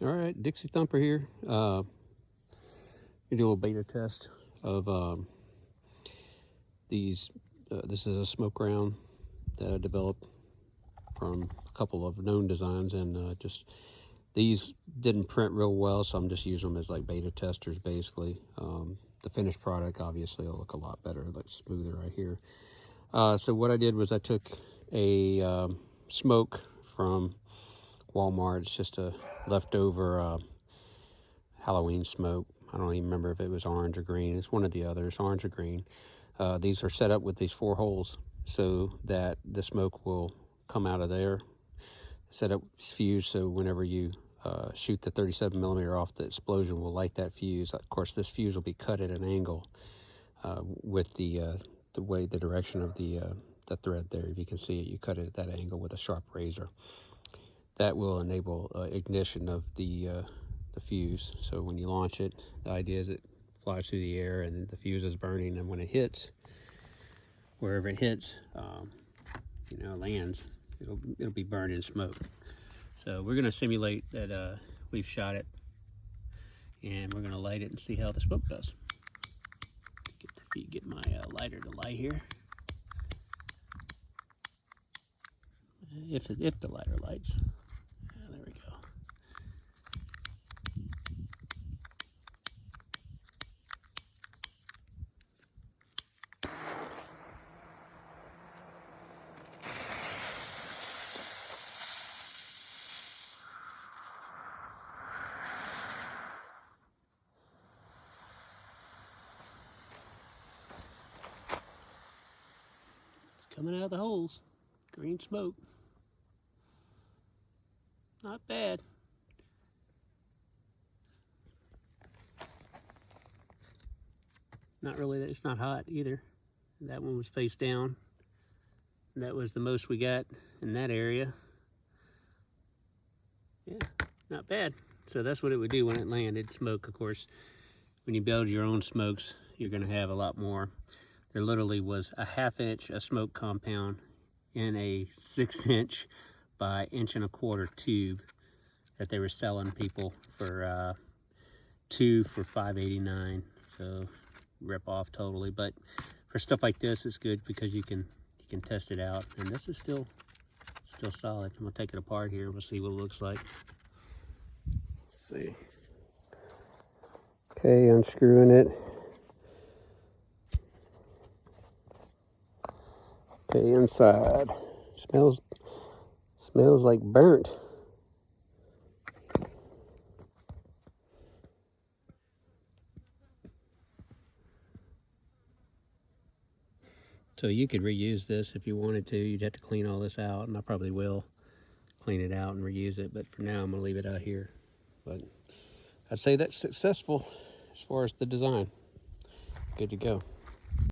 All right, Dixie Thumper here. We do a little beta test of these. This is a smoke round that I developed from a couple of known designs, and just these didn't print real well, so I'm just using them as like beta testers basically. The finished product obviously will look a lot better, like smoother right here. So what I did was I took a smoke from Walmart. It's just a leftover Halloween smoke. I don't even remember if it was orange or green. It's one of the others, orange or green. These are set up with these 4 holes so that the smoke will come out of there. Set up fuse so whenever you shoot the 37mm off, the explosion will light that fuse. Of course, this fuse will be cut at an angle with the direction of the thread there. If you can see it, you cut it at that angle with a sharp razor. That will enable ignition of the fuse. So when you launch it, the idea is it flies through the air and the fuse is burning, and when it hits, wherever it hits, lands, it'll be burned in smoke. So we're going to simulate that we've shot it, and we're going to light it and see how the smoke does. Get my lighter to light here. If the lighter lights. There we go. Coming out of the holes, green smoke. Not bad. Not really, it's not hot either. That one was face down. That was the most we got in that area. Yeah, not bad. So that's what it would do when it landed. Smoke, of course, when you build your own smokes, you're gonna have a lot more. There literally was a 1/2 inch of smoke compound in a 6-inch by 1.25 inch tube that they were selling people for 2 for $5.89. So rip off totally. But for stuff like this, it's good because you can test it out. And this is still solid. I'm gonna take it apart here. We'll see what it looks like. Let's see. Okay, unscrewing it. Okay, inside smells like burnt. So you could reuse this if you wanted to. You'd have to clean all this out, and I probably will clean it out and reuse it, but for now I'm gonna leave it out here. But I'd say that's successful as far as the design. Good to go.